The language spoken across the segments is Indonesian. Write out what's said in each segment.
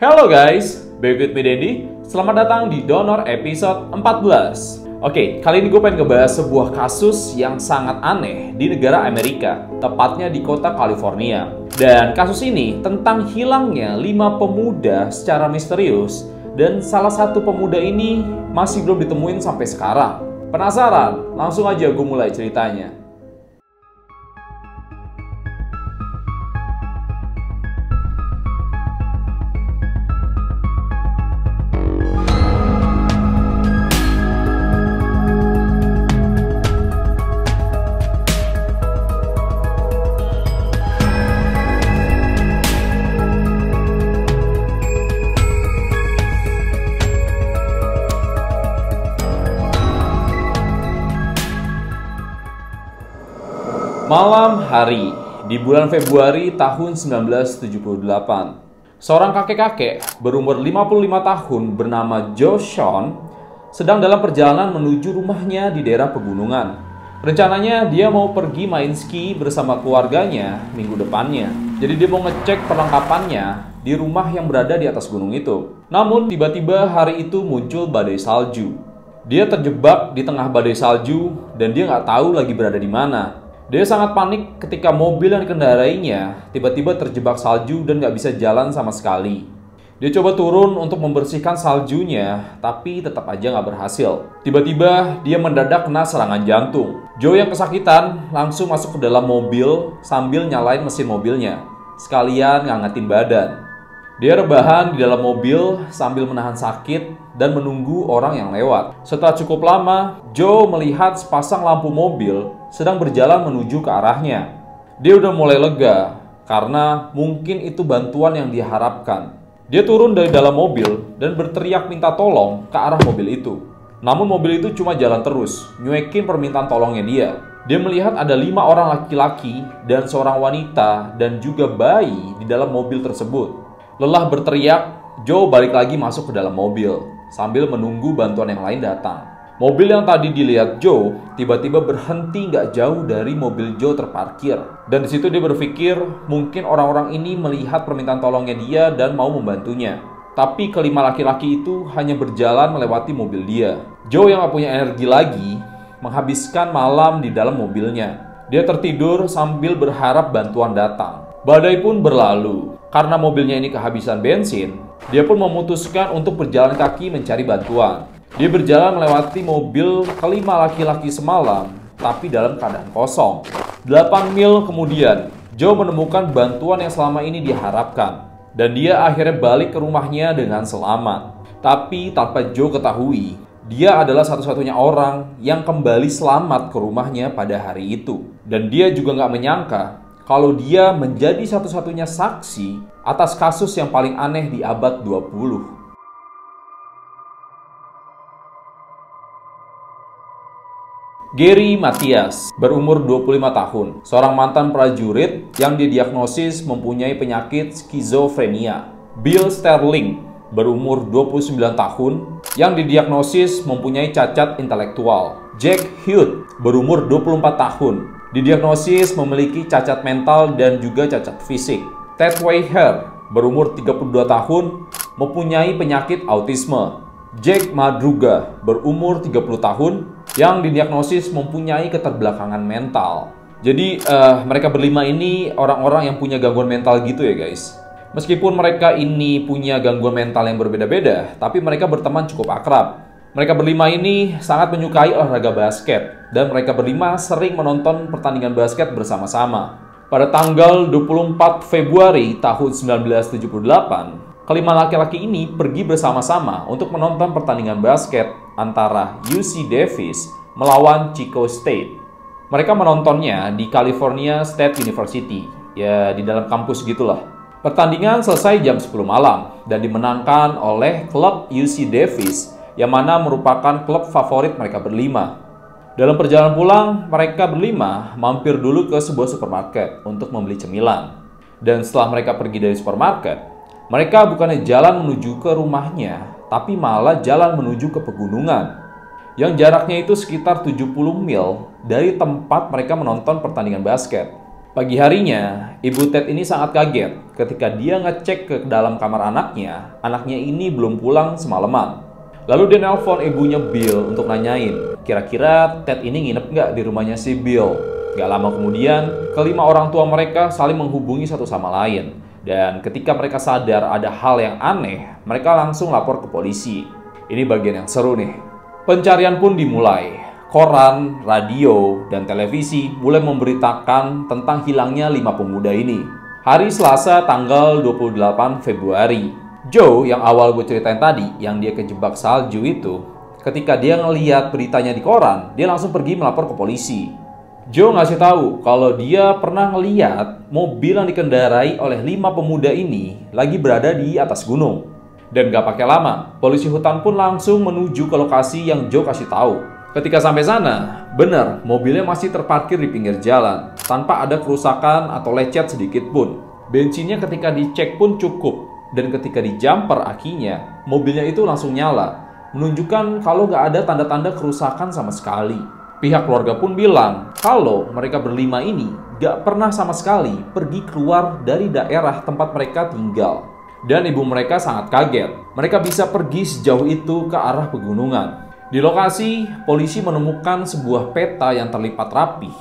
Hello guys, back with me Dendi. Selamat datang di Donor episode 14. Oke, kali ini gue pengen ngebahas sebuah kasus yang sangat aneh di negara Amerika, tepatnya di kota California. Dan kasus ini tentang hilangnya 5 pemuda secara misterius, dan salah satu pemuda ini masih belum ditemuin sampai sekarang. Penasaran? Langsung aja gue mulai ceritanya. Malam hari di bulan Februari tahun 1978, seorang kakek-kakek berumur 55 tahun bernama Joe Sean sedang dalam perjalanan menuju rumahnya di daerah pegunungan. Rencananya dia mau pergi main ski bersama keluarganya minggu depannya. Jadi dia mau ngecek perlengkapannya di rumah yang berada di atas gunung itu. Namun tiba-tiba hari itu muncul badai salju. Dia terjebak di tengah badai salju dan dia nggak tahu lagi berada di mana. Dia sangat panik ketika mobil yang dikendarainya tiba-tiba terjebak salju dan nggak bisa jalan sama sekali. Dia coba turun untuk membersihkan saljunya, tapi tetap aja nggak berhasil. Tiba-tiba dia mendadak kena serangan jantung. Joe yang kesakitan langsung masuk ke dalam mobil sambil nyalain mesin mobilnya, sekalian ngangetin badan. Dia rebahan di dalam mobil sambil menahan sakit dan menunggu orang yang lewat. Setelah cukup lama, Joe melihat sepasang lampu mobil sedang berjalan menuju ke arahnya. Dia udah mulai lega karena mungkin itu bantuan yang diharapkan. Dia turun dari dalam mobil dan berteriak minta tolong ke arah mobil itu. Namun mobil itu cuma jalan terus, nyuekin permintaan tolongnya dia. Dia melihat ada 5 orang laki-laki dan seorang wanita dan juga bayi di dalam mobil tersebut. Lelah berteriak, Joe balik lagi masuk ke dalam mobil sambil menunggu bantuan yang lain datang. Mobil yang tadi dilihat Joe tiba-tiba berhenti nggak jauh dari mobil Joe terparkir. Dan di situ dia berpikir mungkin orang-orang ini melihat permintaan tolongnya dia dan mau membantunya. Tapi kelima laki-laki itu hanya berjalan melewati mobil dia. Joe yang nggak punya energi lagi menghabiskan malam di dalam mobilnya. Dia tertidur sambil berharap bantuan datang. Badai pun berlalu. Karena mobilnya ini kehabisan bensin, dia pun memutuskan untuk berjalan kaki mencari bantuan. Dia berjalan melewati mobil kelima laki-laki semalam, tapi dalam keadaan kosong. 8 mil kemudian, Joe menemukan bantuan yang selama ini diharapkan. Dan dia akhirnya balik ke rumahnya dengan selamat. Tapi tanpa Joe ketahui, dia adalah satu-satunya orang yang kembali selamat ke rumahnya pada hari itu. Dan dia juga nggak menyangka kalau dia menjadi satu-satunya saksi atas kasus yang paling aneh di abad 20. Gary Matias berumur 25 tahun, seorang mantan prajurit yang didiagnosis mempunyai penyakit skizofrenia. Bill Sterling berumur 29 tahun yang didiagnosis mempunyai cacat intelektual. Jack Hughes berumur 24 tahun, didiagnosis memiliki cacat mental dan juga cacat fisik. Ted Weiher berumur 32 tahun mempunyai penyakit autisme. Jack Madruga berumur 30 tahun yang didiagnosis mempunyai keterbelakangan mental. Jadi mereka berlima ini orang-orang yang punya gangguan mental gitu ya guys. Meskipun mereka ini punya gangguan mental yang berbeda-beda, tapi mereka berteman cukup akrab. Mereka berlima ini sangat menyukai olahraga basket dan mereka berlima sering menonton pertandingan basket bersama-sama. Pada tanggal 24 Februari tahun 1978, kelima laki-laki ini pergi bersama-sama untuk menonton pertandingan basket antara UC Davis melawan Chico State. Mereka menontonnya di California State University, ya di dalam kampus gitulah. Pertandingan selesai jam 10 malam dan dimenangkan oleh klub UC Davis yang mana merupakan klub favorit mereka berlima. Dalam perjalanan pulang, mereka berlima mampir dulu ke sebuah supermarket untuk membeli cemilan. Dan setelah mereka pergi dari supermarket, mereka bukannya jalan menuju ke rumahnya, tapi malah jalan menuju ke pegunungan. Yang jaraknya itu sekitar 70 mil dari tempat mereka menonton pertandingan basket. Pagi harinya, ibu Ted ini sangat kaget ketika dia ngecek ke dalam kamar anaknya ini belum pulang semalaman. Lalu dia nelpon ibunya Bill untuk nanyain, kira-kira Ted ini nginep nggak di rumahnya si Bill. Gak lama kemudian, kelima orang tua mereka saling menghubungi satu sama lain. Dan ketika mereka sadar ada hal yang aneh, mereka langsung lapor ke polisi. Ini bagian yang seru nih. Pencarian pun dimulai. Koran, radio, dan televisi mulai memberitakan tentang hilangnya 5 pemuda ini. Hari Selasa tanggal 28 Februari. Joe yang awal gue ceritain tadi, yang dia kejebak salju itu, ketika dia ngeliat beritanya di koran, dia langsung pergi melapor ke polisi. Joe ngasih tahu kalau dia pernah ngeliat mobil yang dikendarai oleh 5 pemuda ini lagi berada di atas gunung. Dan gak pakai lama, polisi hutan pun langsung menuju ke lokasi yang Joe kasih tahu. Ketika sampai sana, benar mobilnya masih terparkir di pinggir jalan tanpa ada kerusakan atau lecet sedikit pun. Bensinnya ketika dicek pun cukup, dan ketika dijumper akinya, mobilnya itu langsung nyala, menunjukkan kalau nggak ada tanda-tanda kerusakan sama sekali. Pihak keluarga pun bilang kalau mereka berlima ini nggak pernah sama sekali pergi keluar dari daerah tempat mereka tinggal. Dan ibu mereka sangat kaget, mereka bisa pergi sejauh itu ke arah pegunungan. Di lokasi, polisi menemukan sebuah peta yang terlipat rapih.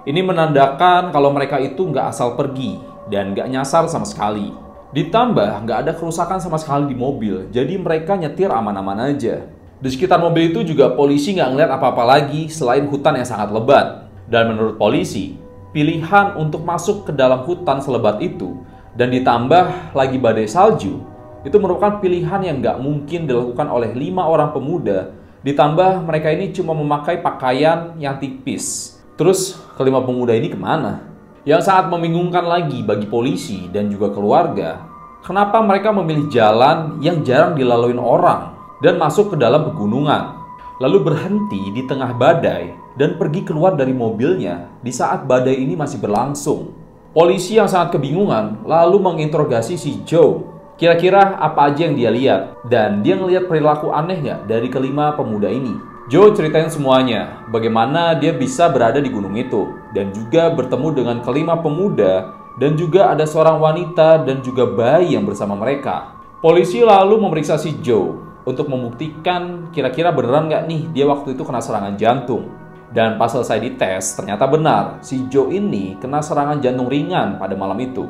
Ini menandakan kalau mereka itu nggak asal pergi dan nggak nyasar sama sekali. Ditambah nggak ada kerusakan sama sekali di mobil, jadi mereka nyetir aman-aman aja. Di sekitar mobil itu juga polisi nggak ngeliat apa-apa lagi selain hutan yang sangat lebat. Dan menurut polisi, pilihan untuk masuk ke dalam hutan selebat itu dan ditambah lagi badai salju, itu merupakan pilihan yang nggak mungkin dilakukan oleh 5 orang pemuda. Ditambah mereka ini cuma memakai pakaian yang tipis. Terus kelima pemuda ini kemana? Yang sangat membingungkan lagi bagi polisi dan juga keluarga, kenapa mereka memilih jalan yang jarang dilalui orang dan masuk ke dalam pegunungan, lalu berhenti di tengah badai dan pergi keluar dari mobilnya di saat badai ini masih berlangsung. Polisi yang sangat kebingungan lalu menginterogasi si Joe. Kira-kira apa aja yang dia lihat? Dan dia ngelihat perilaku aneh nggak dari kelima pemuda ini? Joe ceritain semuanya, bagaimana dia bisa berada di gunung itu, dan juga bertemu dengan kelima pemuda, dan juga ada seorang wanita dan juga bayi yang bersama mereka. Polisi lalu memeriksa si Joe untuk membuktikan kira-kira beneran nggak nih dia waktu itu kena serangan jantung. Dan pas selesai dites, ternyata benar, si Joe ini kena serangan jantung ringan pada malam itu.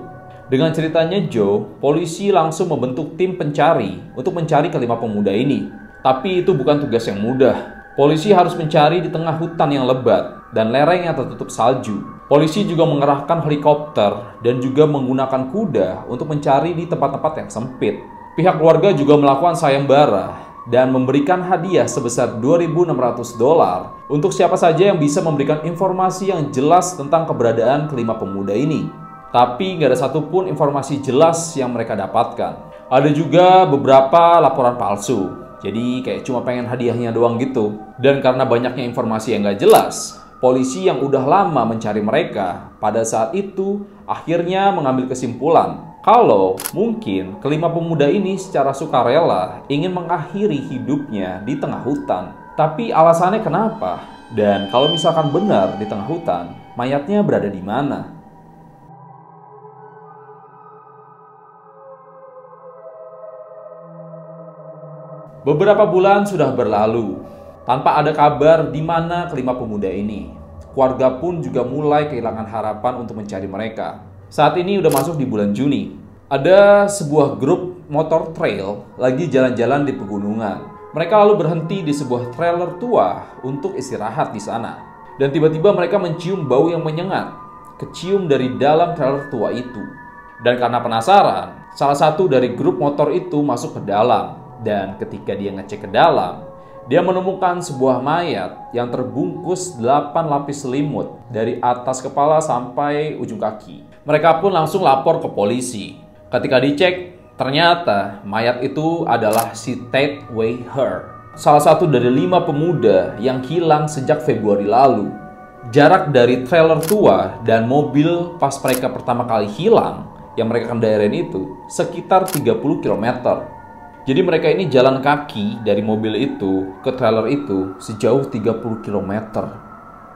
Dengan ceritanya Joe, polisi langsung membentuk tim pencari untuk mencari kelima pemuda ini. Tapi itu bukan tugas yang mudah. Polisi harus mencari di tengah hutan yang lebat dan lereng yang tertutup salju. Polisi juga mengerahkan helikopter dan juga menggunakan kuda untuk mencari di tempat-tempat yang sempit. Pihak keluarga juga melakukan sayembara dan memberikan hadiah sebesar $2.600 untuk siapa saja yang bisa memberikan informasi yang jelas tentang keberadaan kelima pemuda ini. Tapi nggak ada satupun informasi jelas yang mereka dapatkan. Ada juga beberapa laporan palsu. Jadi kayak cuma pengen hadiahnya doang gitu. Dan karena banyaknya informasi yang nggak jelas, polisi yang udah lama mencari mereka pada saat itu akhirnya mengambil kesimpulan kalau mungkin kelima pemuda ini secara sukarela ingin mengakhiri hidupnya di tengah hutan. Tapi alasannya kenapa? Dan kalau misalkan benar di tengah hutan, mayatnya berada di mana? Beberapa bulan sudah berlalu, tanpa ada kabar di mana kelima pemuda ini. Keluarga pun juga mulai kehilangan harapan untuk mencari mereka. Saat ini udah masuk di bulan Juni. Ada sebuah grup motor trail lagi jalan-jalan di pegunungan. Mereka lalu berhenti di sebuah trailer tua untuk istirahat di sana. Dan tiba-tiba mereka mencium bau yang menyengat, kecium dari dalam trailer tua itu. Dan karena penasaran, salah satu dari grup motor itu masuk ke dalam. Dan ketika dia ngecek ke dalam, dia menemukan sebuah mayat yang terbungkus 8 lapis selimut dari atas kepala sampai ujung kaki. Mereka pun langsung lapor ke polisi. Ketika dicek, ternyata mayat itu adalah si Ted Wei Her, salah satu dari 5 pemuda yang hilang sejak Februari lalu. Jarak dari trailer tua dan mobil pas mereka pertama kali hilang, yang mereka kendarain itu, sekitar 30 km. Jadi mereka ini jalan kaki dari mobil itu ke trailer itu sejauh 30 km.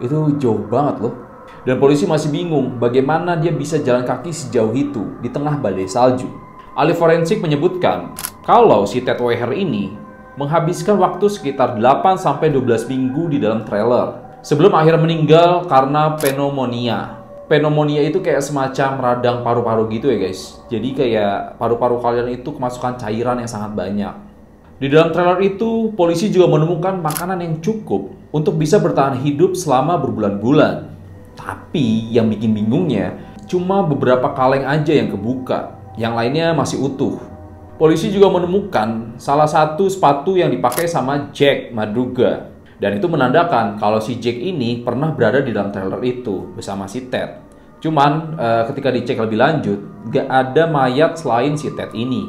Itu jauh banget loh. Dan polisi masih bingung bagaimana dia bisa jalan kaki sejauh itu di tengah badai salju. Ahli forensik menyebutkan kalau si Ted Weher ini menghabiskan waktu sekitar 8-12 minggu di dalam trailer sebelum akhirnya meninggal karena pneumonia. Pneumonia itu kayak semacam radang paru-paru gitu ya guys. Jadi kayak paru-paru kalian itu kemasukan cairan yang sangat banyak. Di dalam trailer itu, polisi juga menemukan makanan yang cukup untuk bisa bertahan hidup selama berbulan-bulan. Tapi yang bikin bingungnya, cuma beberapa kaleng aja yang kebuka. Yang lainnya masih utuh. Polisi juga menemukan salah satu sepatu yang dipakai sama Jack Madruga. Dan itu menandakan kalau si Jack ini pernah berada di dalam trailer itu bersama si Ted. Cuman ketika dicek lebih lanjut, gak ada mayat selain si Ted ini.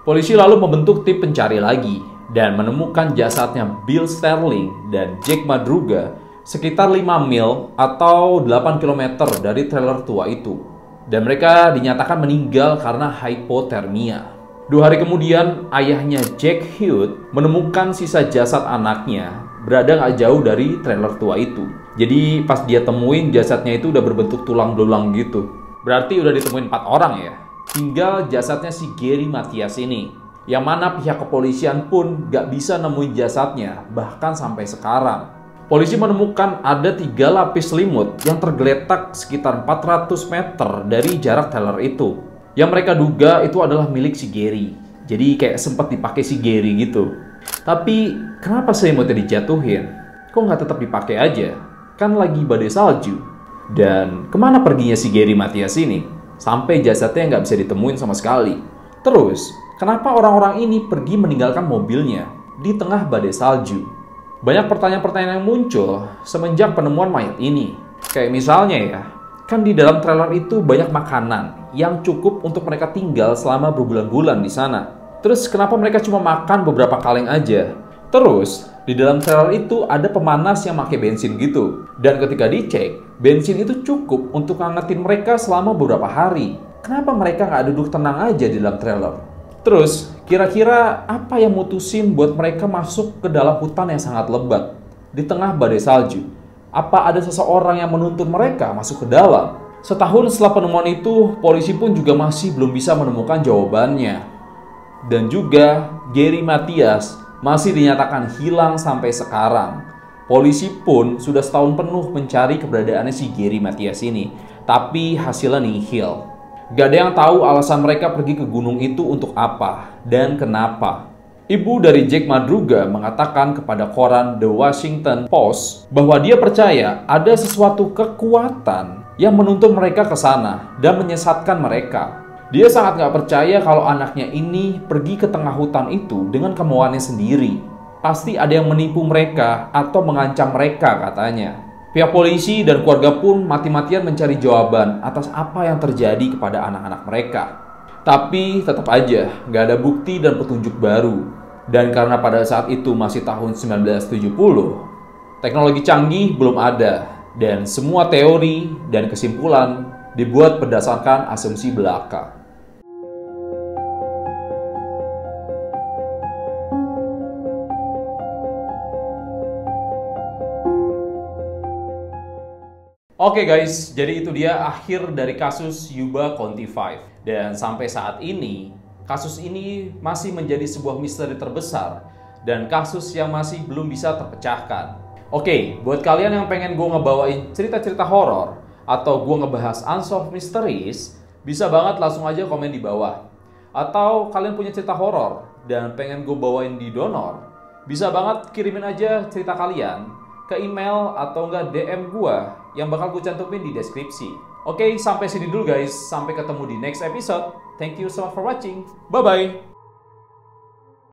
Polisi lalu membentuk tim pencari lagi dan menemukan jasadnya Bill Sterling dan Jack Madruga sekitar 5 mil atau 8 km dari trailer tua itu. Dan mereka dinyatakan meninggal karena hipotermia. 2 hari kemudian, ayahnya Jack Hewitt menemukan sisa jasad anaknya berada gak jauh dari trailer tua itu. Jadi pas dia temuin jasadnya itu udah berbentuk tulang belulang gitu. Berarti udah ditemuin 4 orang ya. Tinggal jasadnya si Gary Mathias ini. Yang mana pihak kepolisian pun gak bisa nemuin jasadnya, bahkan sampai sekarang. Polisi menemukan ada 3 lapis selimut yang tergeletak sekitar 400 meter dari jarak trailer itu. Yang mereka duga itu adalah milik si Gary. Jadi kayak sempat dipakai si Gary gitu. Tapi kenapa selimutnya dijatuhin? Kok nggak tetap dipakai aja? Kan lagi badai salju. Dan kemana perginya si Gary Mathias ini? Sampai jasadnya nggak bisa ditemuin sama sekali. Terus, kenapa orang-orang ini pergi meninggalkan mobilnya di tengah badai salju? Banyak pertanyaan-pertanyaan yang muncul semenjak penemuan mayat ini. Kayak misalnya ya, kan di dalam trailer itu banyak makanan yang cukup untuk mereka tinggal selama berbulan-bulan di sana. Terus kenapa mereka cuma makan beberapa kaleng aja? Terus, di dalam trailer itu ada pemanas yang pakai bensin gitu. Dan ketika dicek, bensin itu cukup untuk ngangetin mereka selama beberapa hari. Kenapa mereka nggak duduk tenang aja di dalam trailer? Terus, kira-kira apa yang mutusin buat mereka masuk ke dalam hutan yang sangat lebat di tengah badai salju? Apa ada seseorang yang menuntun mereka masuk ke dalam? Setahun setelah penemuan itu, polisi pun juga masih belum bisa menemukan jawabannya. Dan juga, Gary Mathias masih dinyatakan hilang sampai sekarang. Polisi pun sudah setahun penuh mencari keberadaannya si Gary Mathias ini, tapi hasilnya nihil. Gak ada yang tahu alasan mereka pergi ke gunung itu untuk apa dan kenapa. Ibu dari Jack Madruga mengatakan kepada koran The Washington Post bahwa dia percaya ada sesuatu kekuatan yang menuntun mereka ke sana dan menyesatkan mereka. Dia sangat gak percaya kalau anaknya ini pergi ke tengah hutan itu dengan kemauannya sendiri. Pasti ada yang menipu mereka atau mengancam mereka katanya. Pihak polisi dan keluarga pun mati-matian mencari jawaban atas apa yang terjadi kepada anak-anak mereka. Tapi tetap aja gak ada bukti dan petunjuk baru. Dan karena pada saat itu masih tahun 1970, teknologi canggih belum ada. Dan semua teori dan kesimpulan dibuat berdasarkan asumsi belaka. Oke guys, jadi itu dia akhir dari kasus Yuba County 5. Dan sampai saat ini, kasus ini masih menjadi sebuah misteri terbesar dan kasus yang masih belum bisa terpecahkan. Oke, buat kalian yang pengen gue ngebawain cerita-cerita horor atau gue ngebahas unsolved mysteries, bisa banget langsung aja komen di bawah. Atau kalian punya cerita horor dan pengen gue bawain di donor, bisa banget kirimin aja cerita kalian ke email atau enggak DM gua yang bakal gue cantumin di deskripsi. Oke, sampai sini dulu guys. Sampai ketemu di next episode. Thank you so much for watching. Bye-bye.